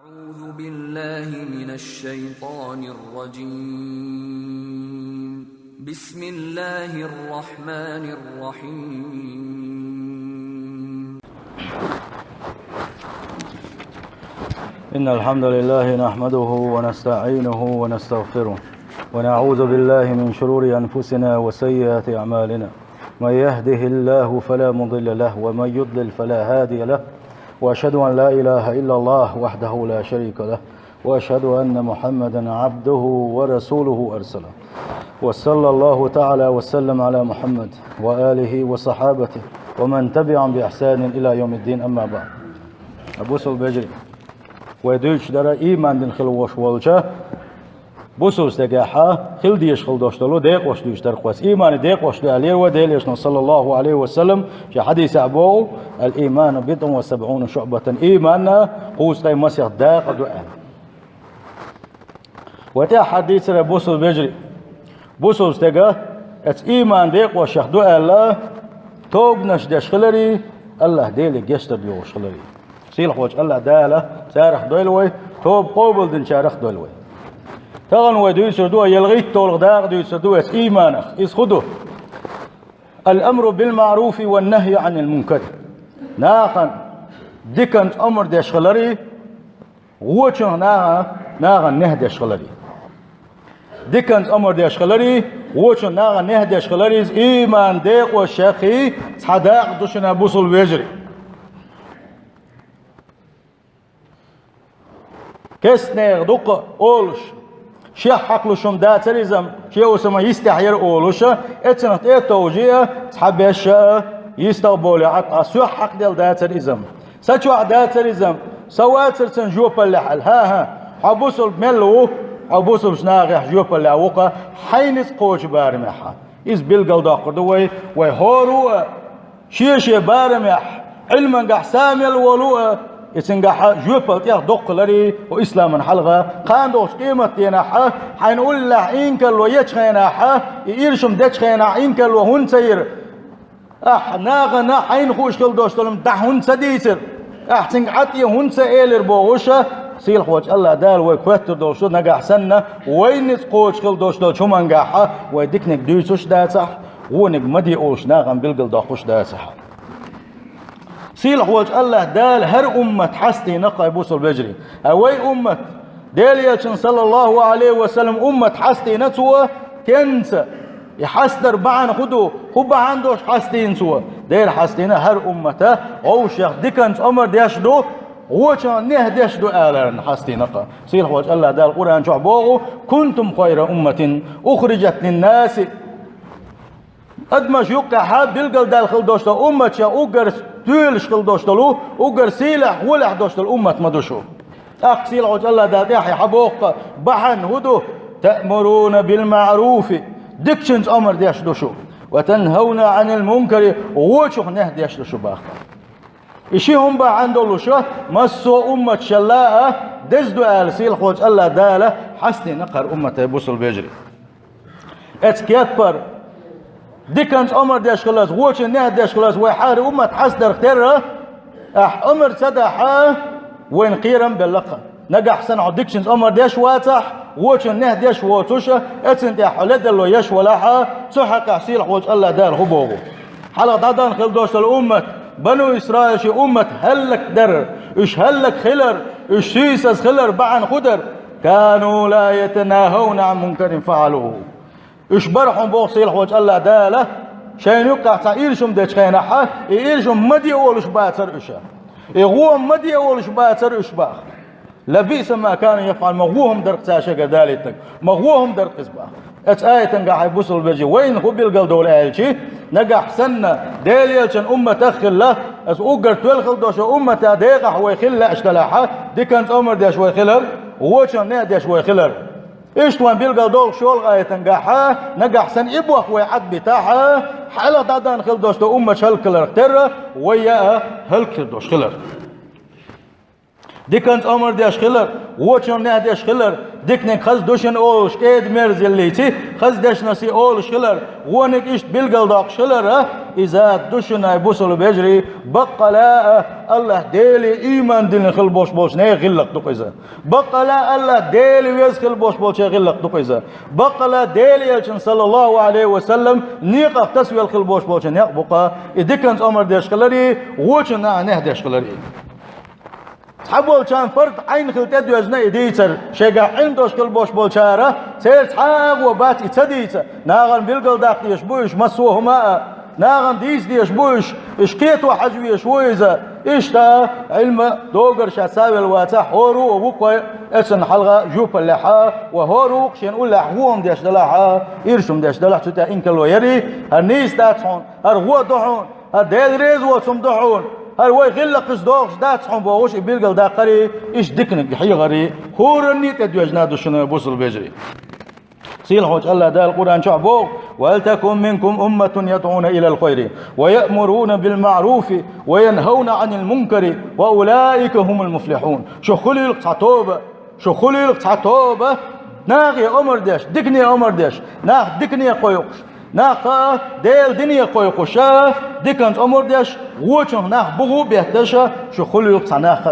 أعوذ بالله من الشيطان الرجيم. بسم الله الرحمن الرحيم. إن الحمد لله نحمده ونستعينه ونستغفره ونعوذ بالله من شرور أنفسنا وسيئات أعمالنا. من يهده الله فلا مضل له ومن يضلل فلا هادي له، وأشهد أن لا إله إلا الله وحده لا شريك له، وأشهد أن محمدا عبده ورسوله أرسله. وصلى الله تعالى وسلم على محمد وآله وصحابته ومن تبعهم بإحسان إلى يوم الدين. أما بعد. أبوسل بجري ودوش درا إيمان دين خلوش والجا بوسوس تجاحا خل ديش خل دوشتلو ديق وش دوش ترقوس إيمان ديق وش دالير وديليش صلى الله عليه وسلم في حديث أبو الإيمان بضع وسبعون شعبة. إيماننا قوس قيم مسيح داق دعاء وتا حديث بوسوس بجري بوسوس تجا ات إيمان ديق وش دعاء الله توب نش دش خلري الله ديلي جستر ديوش خلري سيل خوش الله داله سارح دولوي توب قوبل دين شارخ دولوي تغن ودويسر دوا يلغيت تولغ داغ دويسر دوا إيمانك إسخدو الأمر بالمعروف والنهي عن المنكر. ناخن ديكنت أمر ديش خلري ووچن ناغن نه ديش خلري ديكنت أمر ديش خلري ووچن ناغن نه ديش خلري إيمان ديق والشيخي صداق دوشنا بوصل بيجري كس نيغ دوق أولش شيخ حقل شم داتريزم شيء وسما يستحير أولوش اتنت توجيه تحبش يستقبل عطا سو حق ديال داتريزم ساتوا داتريزم سواتر تنجوب اللحل ها حبوسل ملو حبوسل شناغح جوب اللعوقة حينس قوش بارمحا إز بالقل داقر دوي ويهورو شي بارمح علما قح سامي الولوء يتنجح جوبل تيار دقلري وإسلام حلقة قاندوش قيمة ينحى حينقول له إنكل ويتخينحى يرشم دتخينح إنكل وهن سير ناغنا حين خوش كل دوش تلم دحون سديسر تنقعتي هن سئلر بوغوشة سيل خوش الله دال ويكوتر دوش نجح سنة وينس خوش كل دوش تل شو منجحة ويدكنك دوسوش داتح ونك مدي أوش ناغن بالقل داخوش داتح سيل خوش الله دال هر أمة حستي نقا يبوصل بجري أوي أمة دال يلشن صلى الله عليه وسلم أمة حستي نتوى كنت يحستر بعن خدو خب عندوش حستي نتوى دال حستينا هر أمته أو شيخ ديكنت أمر ديشدو وشان نه ديشدو آلان حستي نقا سيل خوش الله دال قرآن شعبوغو كنتم خير أمة أخرجت للناس أدمش يقع حاب بلقل دال خل دوشتا أمة شا أقر تولش خل دوشتلو أقر سيلح ولح دوشتل أمة مدوشو أخ سيلح وش الله دال يحي حبوق بحن هدو تأمرون بالمعروف ديكشنز أمر ديش دوشو وتنهون عن المنكر ووشوخ نه ديش دوشو باخر إشي هم با عندو لشو مسو أمة شلاء دزدو آل سيلح وش الله دال حسني نقر أمة يبوصل بيجري اتكيبر ديكنت أمر ديش خلاص ووش نه ديش خلاص ويحار أمة حسدر اختيره أمر سدحه وين قيرم باللقى نجح سنع ديكشنز أمر ديش واتح ووش نه ديش واتوشة اتنت يا حلد اللو يش ولاحه صحك عسيل حوش الله دار خبوغو حلق دادان خل دوش الأمة بنو إسرائيل شي أمة هلك در إش هلك خلر إش سيسس خلر بعن خدر كانوا لا يتناهون عن منكر فعلوه إش برحهم بوغ سيل حوش الله داله شين يقع تعيرشم ديش خينحه إيرشم مدي أولش باتر إشا إغوهم مدي أولش باتر إشباخ لبئس ما كان يفعل مغوهم در قساشة قدالتك مغوهم در قسباخ آية تنقح يبوصل بجي وين هو بيلقل دول آيلشي نقح سنة ديليلشن أمة تخل له أس أقر تولخل دوش أمة تاديقح ويخل أشتلاحة دي كانت أمر ديش ويخلر ووشن نه ديش ويخلر إيش توان بيلقل دول شول آية تنقحها نقح سن إبوخ ويعد بتاعها حالا دادان خل دوش أمة هلكلر اختر ويا هلكل دوش خلر ديكنز أمر ديش خلر وچون نه ديش خلر ديكنك خز دوشن أولش كيد مرز الليتي خز ديش نسي أولش خلر ونك إشت بلغل داق خلر إذا دوشن أي بوصل بيجري بقى لا الله ديلي إيمان دين خل بوش بوش نه غلق دقيزة بقى لا الله ديلي ويز خل بوش بوش غلق دقيزة بقى لا ديلي يلشن صلى الله عليه وسلم نيقف تسوي الخل بوش بوش نيق بقى ديكنز أمر ديش خلري وچون نه ديش خلري حبول كان فرد عين خلتد وزنا يديتر شجع عندوش كل بوش بولشارة سير حاب وبات يتديت ناغن بيلقل داق يشبوش مسوه ماء ناغن ديس دي يشبوش اشكيت وحجوي يشويزة اشتا علم دوغر شاساوي الواتح هورو وبقى اسن حلقة جوب اللحا وهورو شين قول لحوهم ديش دلحا يرشم ديش دلح تتا انكلو يري هالنيس داتحون هرغو دحون هالديل ريز وصم دحون هالوي غلق صدوغش داتحون بوغوش بيلقل داقري اش دكنك حيغري هورني تدوجنا دوشنا بوصل بيجري سيل حوج الله ده القرآن شعبوه ولتكن منكم أمة يدعون إلى الخير ويأمرون بالمعروف وينهون عن المنكر وأولئك هم المفلحون شو خليلك تعتوبة شو خليلك تعتوبة ناغي أمر ديش دكني أمر ديش ناغ دكني قويقش ناغ ديل دنيا قويقشا دكنت أمر ديش وچن ناغ بغو بيهتشا شو خليلك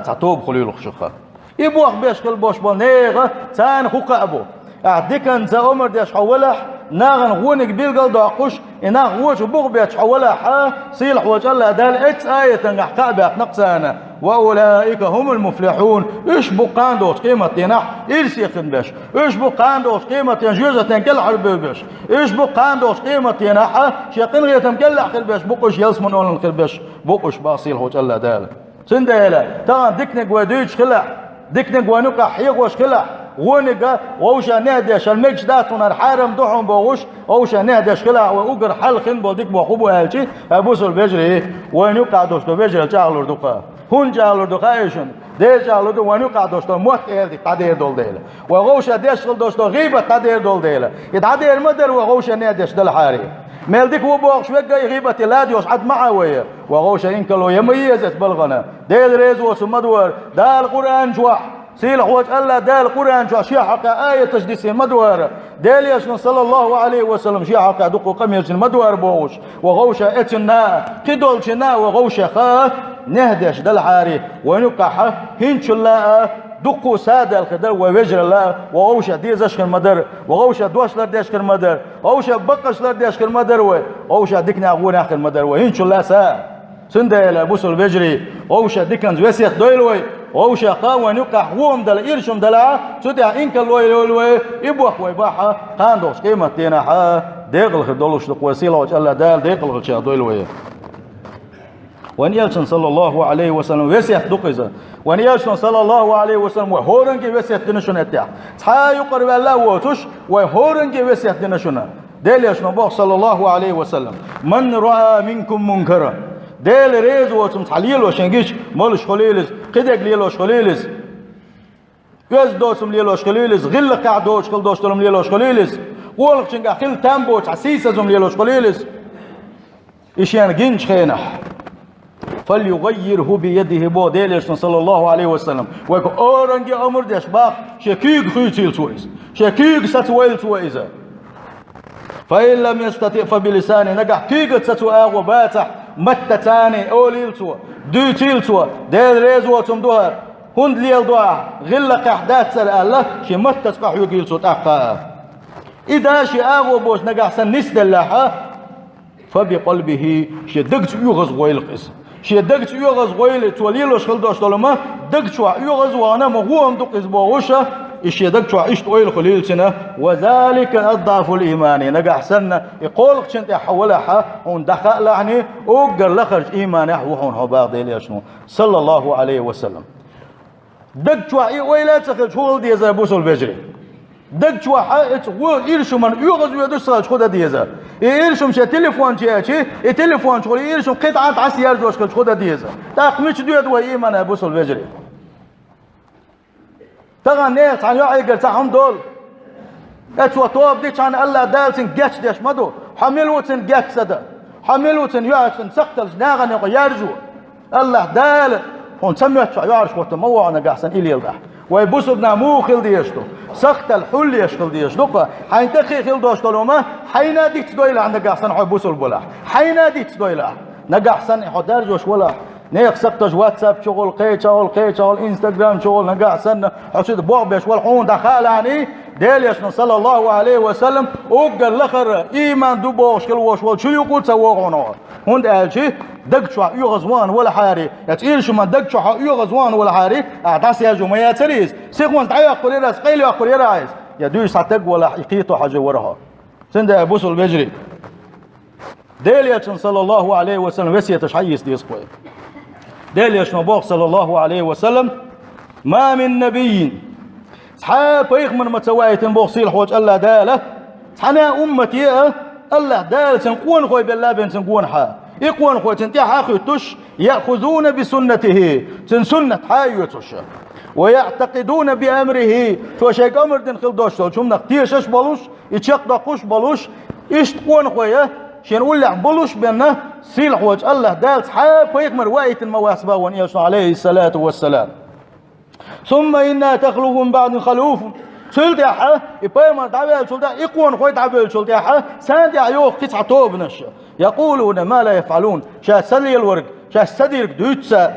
تعتوب خليلك شخا يبوخ بيش كل بوش بنيغ تان خوكا أبو أعدكن ذا عمر ديش حولح ناغن غونك بيلقل داقوش إناغ وش بوغ بيش حولح صيلح وجل دال إتس آية نحكا بيت نقصانا وأولئك هم المفلحون إيش بقان دوش قيمة تنح إرسي يخن بيش إيش بقان دوش قيمة تنجوزة تنكل حربي بيش إيش بقان دوش قيمة تنح شاقين غيتم كل حقل بيش بقوش يلسمن أولن خل بيش بقوش باصيلح وجل دال سندهلا تغن دكنك وديش خلع دكنك ونقع حيق خلع ونقا ووشا نهدش المجد داتون الحارم دوحون بوش ووشا نهدش خلع وأقر حلقين بوديك بوخوبو هالشي أبوسل بيجري ونقع دوشتو بيجري جاغلور دوقا هون جاغلور دوقا ايشن دي جاغلور دو ونقع دوشتو موت ايردي قدير دول ديلا وغوشا ديشغل دوشتو غيبة قدير دول ديلا يتعدير مدر وغوشا نهدش دل حاري مالديك وبوغ شوية غيبة لاديوش عد معاوية وغوشا إنكالو يميزت بالغنا ديل ريزو سمدور دا القرآن جوح سيل حوج الله دا القرآن جوح شيا حقا آية تجديس المدور ديل يشن صلى الله عليه وسلم شيا حقا دقو قميش المدور بوش وغوشا اتنا كدول شنا وغوشا خا نهدش دا الحاري ونقح هنش الله دقو سادة الخدر ووجر الله وغوشة ديزش المدر وغوشة دوشلر ديش المدر وغوشة بقشلر ديش المدر وغوشة ديكنا أغونا أخي المدر وهنش الله سا سندل بوس الوجري وغوشة ديكنز وسيخ دويلوي وغوشة قاوة نقع ووم دل إرشم دلع سودع إنك الويلوي يبوح ويباحة قاندوش قيمة تيناحا ديقل خدولوش دقوسيلة وجه الله دال ديقل خدشا دويلوي وان يلشن صلى الله عليه وسلم وسيح دقيزة وان يلشن صلى الله عليه وسلم وهورنجي وسيح دينشون اتيح تحا يقرب الله ووتش وهورنجي وسيح دينشون ديل يشن بوخ صلى الله عليه وسلم من رأى منكم منكرا ديل ريز وتم تحليل وشنجيش مالش خليلز قدق ليلوش خليلز يز دوسم ليلوش خليلز غل قعدوش خل دوشتلم ليلوش خليلز قولك شنجا خل تامبوش عسيسزم ليلوش خليلز إشيان جنش خينح فليغيره بيده بوديلش صلى الله عليه وسلم ويقول أورنجي أمر ديش باق شكيك خيتيل سويس شكيك ستويل سويزة فإن لم يستطيع فبلسانه نجح كيك ستوى وباتح متتاني أوليل سوى دوتيل سوى ديل ريزو تمدوها هند ليل دعا غلق أحداث سر الله شي متتقح يقيل سوى تحقا إذا شي بوش نجح سنس دلها فبقلبه شي دقت يغز ويلقس شي دقت يغز ويل توليلوش خلدوش طالما دقت شو يغز وانا مغوهم دقز بوغوشة إيش يدقت شو عشت ويل خليل سنة وذلك أضعف الإيمان نجح سنة يقول كنت حولها وندخل يعني وقر لخرج إيمان يحوحون حباق ديلي شنو صلى الله عليه وسلم دقت شو ويلات سخل شو دي زي بوسل بجري دقت شو حائط ويرشو من يغز ويدوش سخل شو دي زي يرشم شي تليفون شي التليفون شغل يرشم قطعة عسير جوش كل شو دي زي تاقمش دوت وإيمان بوسل بجري تغن نيت عن يعيقل تاعهم دول اتوا توب ديش عن الله دالسن جاتش ديش مدو حملوتن جات سدا حملوتن يعتن سقتل ناغن يرجو الله دال هون سمعت يعرش وقت موعنا قحسن إلي البح ويبوسبنا مو خل ديشتو سخت الحل يشخل ديشتو حين تخي خل دوشتو ما حين ديت دويلا عندك قحسن حبوس البلاح حين ديت دويلا نقحسن حدار جوش ولا نيق سقطش واتساب شغل قيت انستغرام شغل نقحسن حسيد بوغبش والحون دخل يعني ديليشنا صلى الله عليه وسلم وقال لخر إيمان دوبوش كل وش شو يقول سوونا هند قالشي دقشوا يغزوان ولا حاري يتقيل شو ما دقشوا يغزوان ولا حاري اعطاس يا جماعة تريز سيخوان تعيق قريرا سقيل قريرا عايز يدوي ساتق ولا يقيتوا حاجة ورها سند أبوس البجري ديليشنا صلى الله عليه وسلم وسيتش حيس دي اسقوي ديليشنا بوخ صلى الله عليه وسلم ما من نبي صحاب يخمن متسوايتن بوصيل حوج الله داله صحنا أمتي الله دال سنقون خوي بالله بن سنقون حا يقون خوي تنتيح أخي تش يأخذون بسنته سنة حايوتش ويعتقدون بأمره شو شيء أمر دين خل دوشتو شو منقتيش إيش بلوش يتشق دقوش بلوش إيش تقون خوي شين نقول لك بلوش بأنه سيل حوج الله دال صحاب يخمن وايت المواسبة ونيشنا عليه الصلاة والسلام ثم إنها تخلق من بعد خلوف شلتها يبقى ما تعبل شلتها يقون خوي تعبل شلتها ساند يعيوق تسعة توبنش يقولون ما لا يفعلون شا سلي الورق شا سديرك دوتسا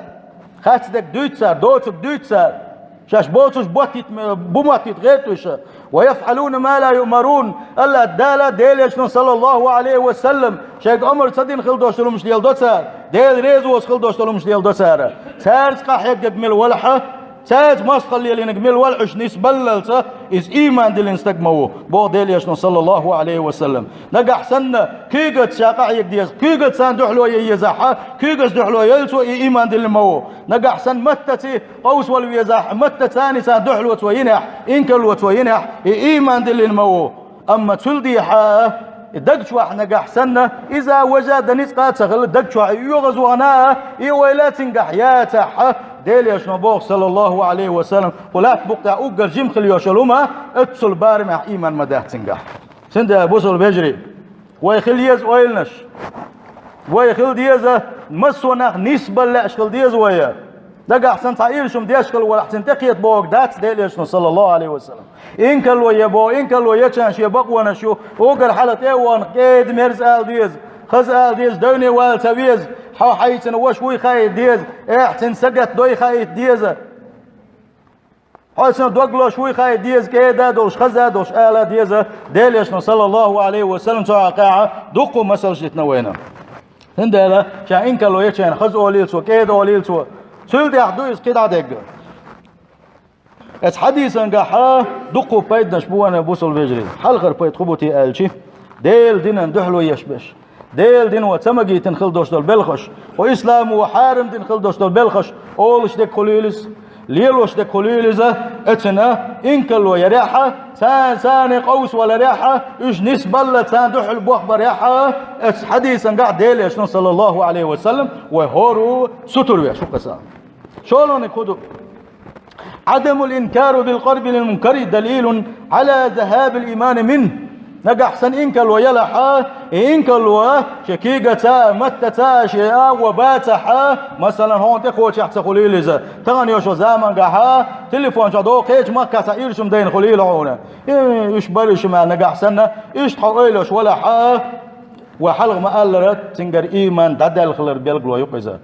خاتدك دوتسا دوتك دوتسا شاش بوتش بوتيت بوماتيت غيرتوش ويفعلون ما لا يؤمرون الله دالا ديليشن صلى الله عليه وسلم شيخ عمر صدين خلدوشلو مش ديال دوتسا ديل ريزوس خلدوشلو مش ديال دوتسا سارس قاحيك قمل ولحه ساج ما خلي لي نقمل والعش نسبللسه إز إيمان دل نستقموه بوديل يشنا صلى الله عليه وسلم نجح سنة كيجت شاقع يقديس كيجت سان دحلو يزحها كيجت دحلو يلسو إيمان دل مو نجح سن متتي قوس واليزح متت ثاني سان دحلو توينح إنكل وتوينح إيمان دل مو أما تلدي حا دقشوا احنا قحسنا إذا وجد نسقات سغل دقشوا يغزونا يويلات قحياتها ديل يشنبوغ صلى الله عليه وسلم قلات بقطع أقل جيم خليو شلوما اتصل بارم مع إيمان مداه تنقح سند بوصل بيجري ويخليز ويلنش ويخل ديزة مسونا نسبة لأشكال ديز ويا دقا أحسن تعير شم ديشكال ولا أحسن تقيت بوغ دات ديل يشنو صلى الله عليه وسلم إنكال ويبو إنكال ويكشان شيبق ونشو أقر حالة إيوان قيد مرز آل ديز خز آل ديز دوني وال تبيز حو حيتن وشوي خايت ديز احسن سقط دوي خايت ديز حسن دوغلو شوي خايت ديز كيدا دوش خزا دوش آلا ديز ديل يشنو صلى الله عليه وسلم سوى قاعة دقوا مسل جتنا وينا هندالا شا إنكال ويكشان خز أوليل سو كيد أوليل سو سلدي أحدويس كيد عدق اس حديثا قاحا دقوا بايد نشبوانا بوصل بيجري حلقر بايد خبوتي آلشي ديل دينا ندحلو يشبش ديل دين وتمجي تنخل دوش دول بلخش وإسلام وحارم تنخل دوش دول بلخش أولش دك خليلس ليلوش دك خليلس اتنا إنكل ويريحة سان قوس ولا ريحة إيش نسبة سان دحل بوخبر ريحة اس حديثا قاعد ديل يشنو صلى الله عليه وسلم وهورو ستر شو قسام شولون كدو عدم الإنكار بالقرب للمنكر دليل على ذهاب الإيمان منه نجح أحسن إنكل ويلحا إنكل وشكيجة متتا شيئا وباتحا مثلا هون تقول شخص خليل إذا تغني يشو زمان جها تليفون شدو قيش ما كسائر شم دين خليل عونه إيش بريش ما نجح أحسن إيش تحويلش ولا حا وحلق ما قال تنجر إيمان ددل خلر بيلقلو يقيزه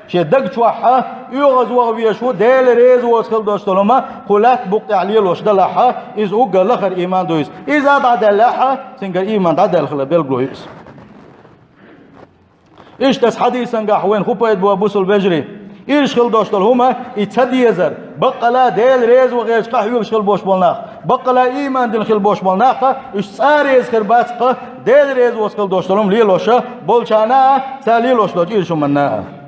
شدق شوحة يغز وغبي شو ديل ريز واسخل دوشتلما خلات بقت عليه لوش دلحة إذ أوجل لخر إيمان دويس إذا دلحة سنجر إيمان دل خلر بيلقلويس إيش تس حديثا قحوين خبيت بوابوس البجري إيش خل دوشتل هما يتسدي يزر بقلا ديل ريز وغيش قحيو بشخل بوش بالناخ بقلا إيمان دل خل بوش بالناخ إيش صار ريز خرباتق ديل ريز واسخل دوشتلهم ليه لوشة بولشانا سالي لوش دوش إيش منا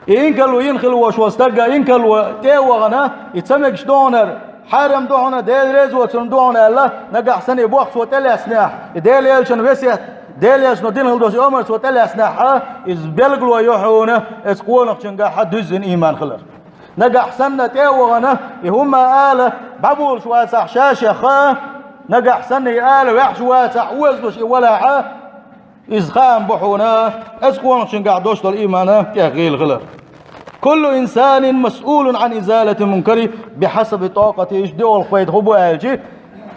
إنكلو ينخلو وش واسترجع إنكلو تيوغنا يتسمك شدونر حرم دونا ديل ريز وتسن دونا الله نجح سنة بوقت وتلي أسناح ديل يلشن وسيت ديل يشنو دين هلدوش أمر وتلي أسناح إز بلغلو يحونا إز قوانق شنجا حد دزن إيمان خلر نجح سنة تيوغنا هما آله بعبول شوات شاشة خا نجح سنة آله ويح شوات وزدوش ولا حا إز خام بحونا إز قوانق شنجا دوش الإيمان تغيل خلر كل إنسان مسؤول عن إزالة منكره بحسب طاقته. إيش دول قيد هو ألجي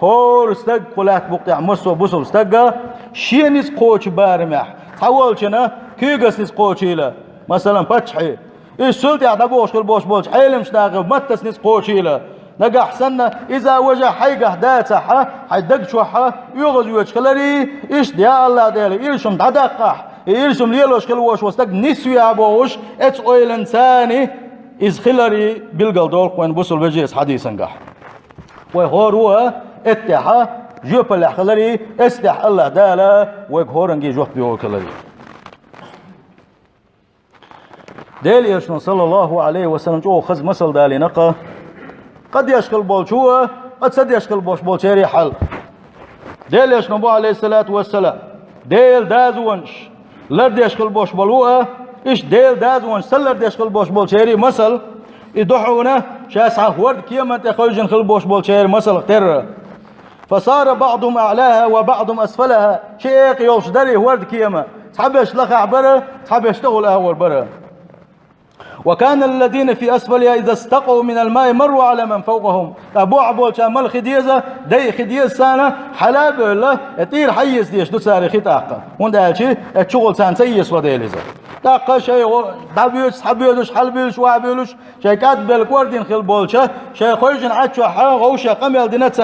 هور استق قلات بقطع مسو بوسل استق شينيس قوش بارمح حاول شنا كيغس نس قوشيلا مثلا بتشحي إيش سلطي عتبوش كل بوش بوش حيلم شناغ متس نس قوشيلا نجا حسنا إذا وجه حيقه داتها حيدق شوحة يغز ويشخلري إيش ديا الله ديالي إيشم دقح إيشم ليلوش كلوش وستق نسوي عبوش إتس أويلن ثاني إز خلري بالقل دول وين بوصل بجيس حديثا قح وهو اتحا جوب الخلري استح الله دالا ويغورنجي جوب بيو كلري ديل يشن صلى الله عليه وسلم جو خز مسل دالي نقا قد يشكل بولشوه قد سد يشكل بولشيري حل ديل يشن ابو عليه الصلاة والسلام ديل دازونش لرد يشكل بوش بلوه إيش ديل دازونش سلرد يشكل بوش بولشيري مسل يدحونه شاسعه ورد كيما تخرجن خل بوش بولشيري مسل اختر فصار بعضهم أعلاها وبعضهم أسفلها شيء يوش دري ورد كيما تحبش لقع برا تحبش تغل أول برا وكان الذين في أسفلها إذا استقوا من الماء مروا على من فوقهم أبو عبول شامل خديزة دي خديز سنة حلاب الله يطير حيز ديش دو ساري خطاقة وندال شيء الشغل سان سيس وديليزة تاقة شيء دابيوش حبيوش حلبيوش وعبيوش شيء كاتب الكوردين خل بولشة شيء خرجن عدشو غوشة قميل دينات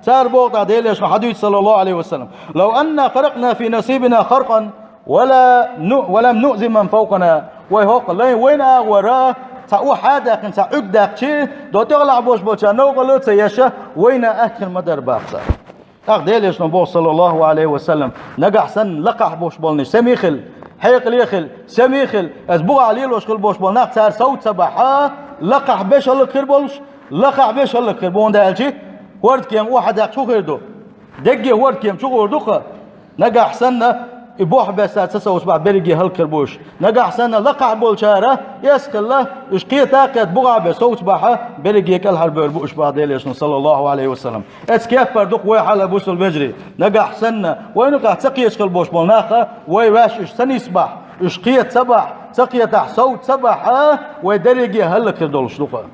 سار بوقت ديليش حديث صلى الله عليه وسلم لو أن خرقنا في نصيبنا خرقا ولم نؤذي من فوقنا ويهوق لين وين أغورا سأو حدا كن سأعدك شيء دو تغلع بوش بوشا نوغلو سيشا وين أكل مدر باقسا أقديل يشنو بوش صلى الله عليه وسلم نقع سن لقح بوش بولنش سميخل حيق ليخل سميخل أسبوع عليل وشخل بوش بولناق سار صوت سبحا لقح بيش هلق خير بولش لقح بيش هلق خير بون دال شيء ورد كيم واحد شو خير دو دقي ورد كيم شو خير دوخا نقع سن يبوح بسات سسا وسبع بريجي هالكر بوش نجح سنة لقع بولشارة يسك الله إشقية تاكت بقع بصوت بحة بريجي كل هالبر بوش بعد ليش صلى الله عليه وسلم إسكيف بردوق ويحل بوس البجري نجح سنة وينقع سقيش كل بوش بولناخة ويواش إش سن يسبح إشقية سبح سقية تح صوت سبحة ويدريجي هالكر دولش دوقة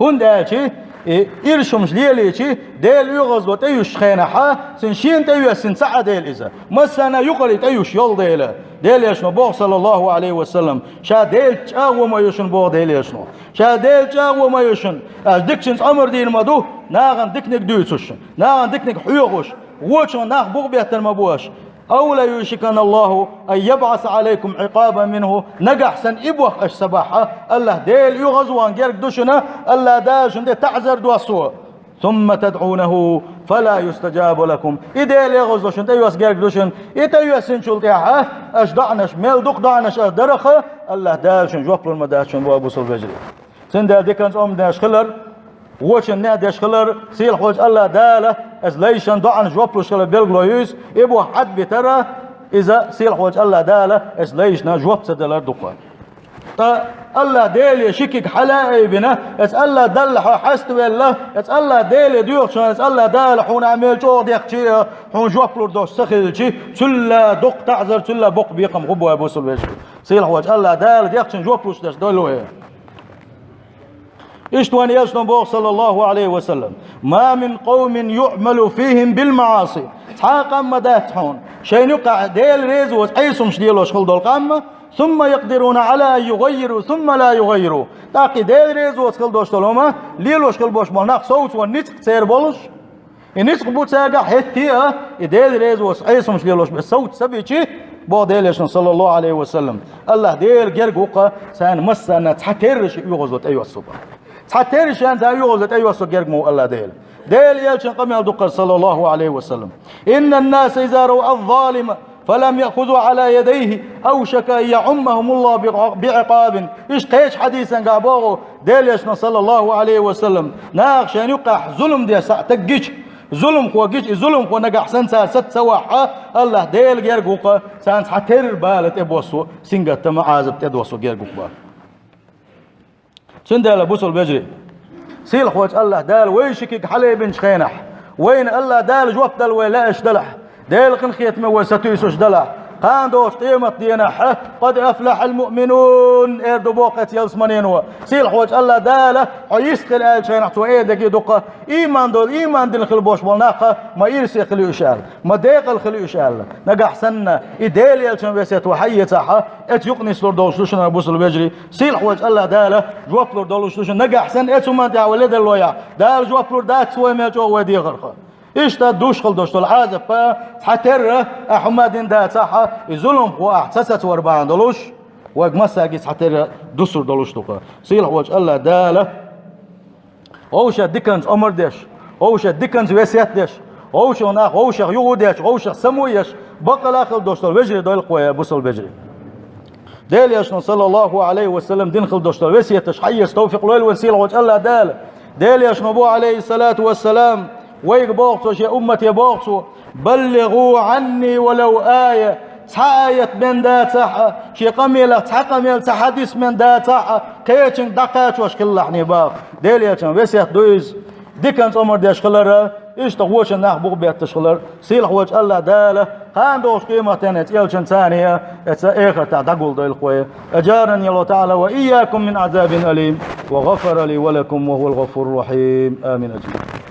هون ده شيء إيرشمش ليلي شيء ديل يغز وتيوش خينحة سنشين تيوش سنسعة ديل إذا مسنا يقري تيوش يول ديل يشنو بوغ صلى الله عليه وسلم شا ديل تشاو ما يشن بوغ ديل يشنو شا ديل تشاو ما يشن ديكشنس أمر دين مدو ناغن ديكنك دويتوش ناغن ديكنك حيوغوش ووشن ناغ بوغ بيهتر مبوش أو لا يوشكن الله أن يبعث عليكم عقابا منه نجح سن إبوخ أش سباحة الله ديل يغزوان جيرك دوشنا الله داشن دي تعزر دواسوا ثم تدعونه فلا يستجاب لكم إديل يغز دوشن تيوس جيرك دوشن إتيوس سنشلتيها أش دعنش ميل دوق دعنش أش درخة الله داشن جوكل المداشن وابو سلفجري سن دي كانت داش خلر وشن نادش خلر سيل خوش الله داله از ليشن دعن جوبلوش خلر بيلغلويوس ابو حد بترى اذا سيل خوش الله داله از ليشنا جوب سدلر دقان تا الله ديل يشكك حلائبنا اس الله دل حست بالله اس الله ديل ديوخ اس الله دال حون عمل جود يخشي حون جوبلور دوش سخيلشي تلا دق تعذر تلا بق بيقم غبو ابو سلوش سيل خوش الله دال يخشن جوبلوش داش دولو إشتوان يشنو بوغ صلى الله عليه وسلم ما من قوم يعمل فيهم بالمعاصي حاقا مداتحون شين يقع ديل ريزو أيسم شديلو شخل دول قامة ثم يقدرون على أن يغيروا ثم لا يغيروا تاقي ديل ريزو شخل دوش دولوما ليلو شخل بوش بولناق صوت ونسق سير بولش النسق بوت ساقع حتيا ديل ريزو أيسم شديلو صوت سبيتي بو ديل يشن صلى الله عليه وسلم الله ديل جرقوقا سان مسانا تحترش يغزوت أيوة الصبح حتى شان ذا يغزت أيوة صجرق مو الله ديل يلشن قم يدقر صلى الله عليه وسلم إن الناس إذا رأوا الظالم فلم يأخذوا على يديه أوشك أن يعمهم الله بعقاب إيش قيش حديثا قابوه ديل يشن صلى الله عليه وسلم ناقش أن يقع ظلم دي تجيش ظلم كوا جيش ظلم كوا نجح سنسا ست سواحة الله ديل جرقوقا سانس حتر بالت إبوسو سنجت معازب تدوسو جرقوقا سندال بوصل بجري سيل خوش الله دال وين شكيك حلي بن شخينح وين الله دال جواب دال ولا اش دلح دال قن خيت ما وستيسوش دلح هاندوش قيمة دينا قد أفلح المؤمنون إردو بوقت يلسمنينوا سيل حوج الله دالة ويستخل آل شيء نحتو إيدك يدقى إيمان دول إيمان دين خلبوش بالناقة ما يرسي خليو إشال ما ديق الخليو إشال نقح سنة إدالي يلشن بيسيت وحية صحة إت يقني سلور دول شلوشن أبوصل بيجري سيل حوج الله دالة جواب لور دول شلوشن نقح سن إتو من تعولد اللويا دال جواب لور دات سوى ميجو ودي غرقة إيش تدوش خل دوش العازب حتر أحمد دا صح يظلم وأحسست وربعان دولوش وجمسا جيس حتر دوسر دولوش توقع سيل حوج الله دالة أوش ديكنز أمر ديش أوش ديكنز وسيات ديش أوش هناك أوش يوديش أوش سمويش بقى آخر دوش الوجري دول قوي بوصل بجري دال يشن صلى الله عليه وسلم دين خل دوش الوسيتش حيس توفيق له الوسيل حوج الله دالة دال يشن أبو عليه الصلاة والسلام ويق بوقتو شي أمتي بوقتو بلغوا عني ولو آية آية من دا صح شي قميلة قميل حديث من دا صح كيتشن دقات وش كله حني باق ديليتشن وسيت دويز ديكنز عمر ديش خلر ايش تغوش الناخ بوغبيت تشخلر سيل حوج الله داله خاندوش قيمة تانية يلشن ثانية اخر تعدقل ديل خوية اجارني الله تعالى وإياكم من عذاب أليم وغفر لي ولكم وهو الغفور الرحيم آمين أجمعين.